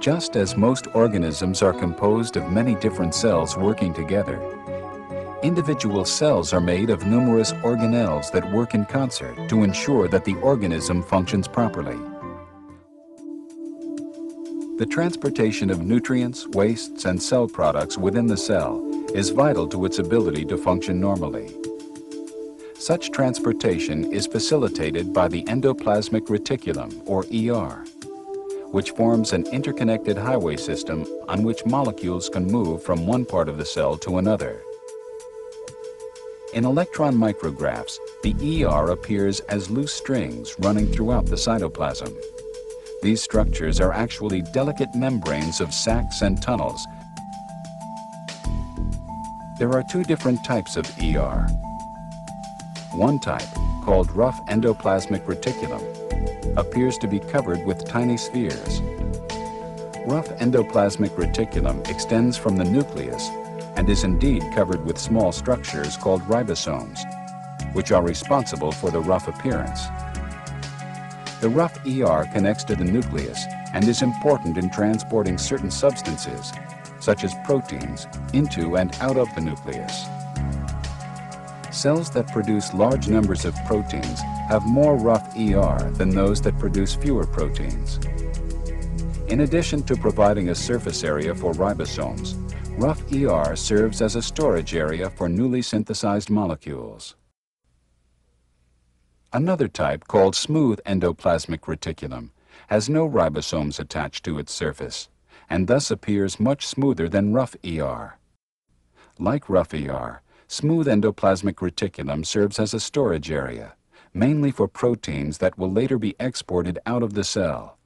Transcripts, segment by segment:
Just as most organisms are composed of many different cells working together, individual cells are made of numerous organelles that work in concert to ensure that the organism functions properly. The transportation of nutrients, wastes, and cell products within the cell is vital to its ability to function normally. Such transportation is facilitated by the endoplasmic reticulum, or ER, which forms an interconnected highway system on which molecules can move from one part of the cell to another. In electron micrographs, the ER appears as loose strings running throughout the cytoplasm. These structures are actually delicate membranes of sacs and tunnels. There are two different types of ER. One type, called rough endoplasmic reticulum, appears to be covered with tiny spheres. Rough endoplasmic reticulum extends from the nucleus and is indeed covered with small structures called ribosomes, which are responsible for the rough appearance. The rough ER connects to the nucleus and is important in transporting certain substances, such as proteins, into and out of the nucleus. Cells that produce large numbers of proteins have more rough ER than those that produce fewer proteins. In addition to providing a surface area for ribosomes, rough ER serves as a storage area for newly synthesized molecules. Another type, called smooth endoplasmic reticulum, has no ribosomes attached to its surface, and thus appears much smoother than rough ER. Like rough ER, smooth endoplasmic reticulum serves as a storage area, mainly for proteins that will later be exported out of the cell.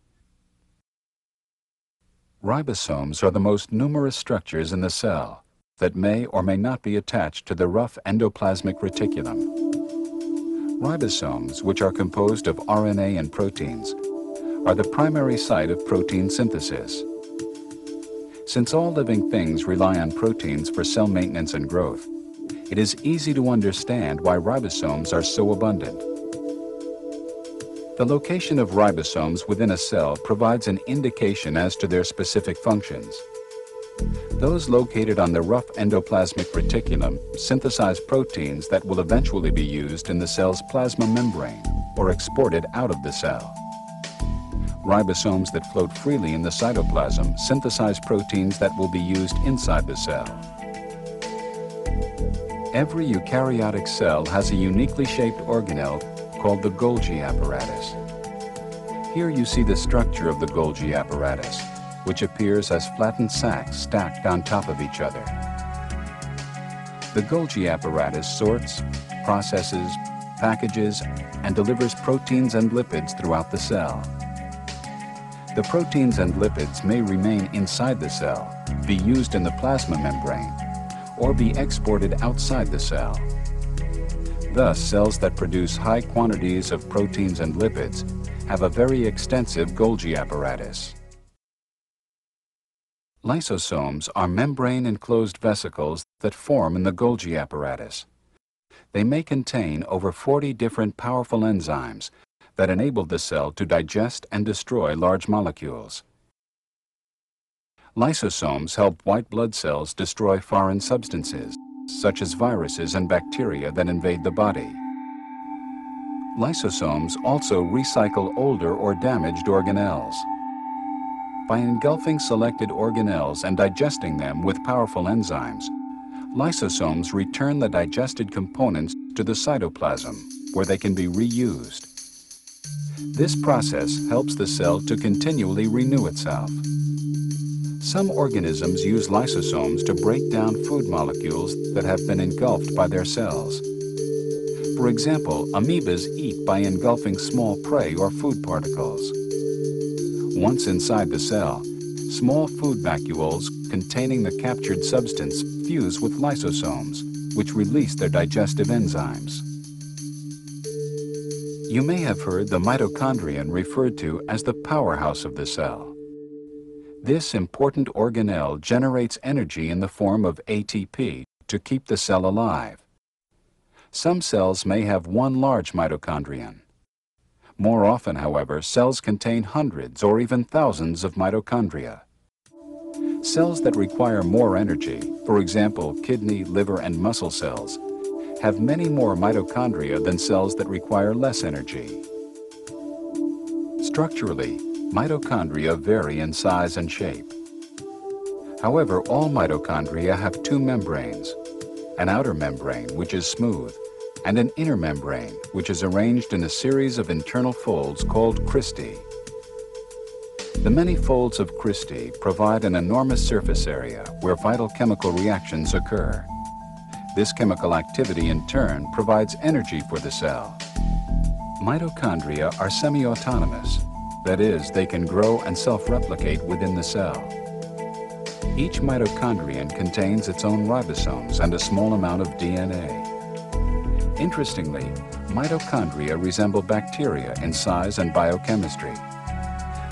Ribosomes are the most numerous structures in the cell that may or may not be attached to the rough endoplasmic reticulum. Ribosomes, which are composed of RNA and proteins, are the primary site of protein synthesis. Since all living things rely on proteins for cell maintenance and growth, it is easy to understand why ribosomes are so abundant. The location of ribosomes within a cell provides an indication as to their specific functions. Those located on the rough endoplasmic reticulum synthesize proteins that will eventually be used in the cell's plasma membrane or exported out of the cell. Ribosomes that float freely in the cytoplasm synthesize proteins that will be used inside the cell. Every eukaryotic cell has a uniquely shaped organelle called the Golgi apparatus. Here you see the structure of the Golgi apparatus, which appears as flattened sacs stacked on top of each other. The Golgi apparatus sorts, processes, packages, and delivers proteins and lipids throughout the cell. The proteins and lipids may remain inside the cell, be used in the plasma membrane, or be exported outside the cell. Thus, cells that produce high quantities of proteins and lipids have a very extensive Golgi apparatus. Lysosomes are membrane-enclosed vesicles that form in the Golgi apparatus. They may contain over 40 different powerful enzymes that enable the cell to digest and destroy large molecules. Lysosomes help white blood cells destroy foreign substances, such as viruses and bacteria that invade the body. Lysosomes also recycle older or damaged organelles. By engulfing selected organelles and digesting them with powerful enzymes, lysosomes return the digested components to the cytoplasm, where they can be reused. This process helps the cell to continually renew itself. Some organisms use lysosomes to break down food molecules that have been engulfed by their cells. For example, amoebas eat by engulfing small prey or food particles. Once inside the cell, small food vacuoles containing the captured substance fuse with lysosomes, which release their digestive enzymes. You may have heard the mitochondrion referred to as the powerhouse of the cell. This important organelle generates energy in the form of ATP to keep the cell alive. Some cells may have one large mitochondrion. More often, however, cells contain hundreds or even thousands of mitochondria. Cells that require more energy, for example, kidney, liver, and muscle cells, have many more mitochondria than cells that require less energy. Structurally, mitochondria vary in size and shape. However, all mitochondria have two membranes, an outer membrane, which is smooth, and an inner membrane, which is arranged in a series of internal folds called cristae. The many folds of cristae provide an enormous surface area where vital chemical reactions occur. This chemical activity, in turn, provides energy for the cell. Mitochondria are semi-autonomous. That is, they can grow and self-replicate within the cell. Each mitochondrion contains its own ribosomes and a small amount of DNA. Interestingly, mitochondria resemble bacteria in size and biochemistry.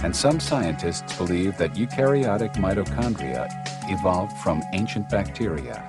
And some scientists believe that eukaryotic mitochondria evolved from ancient bacteria.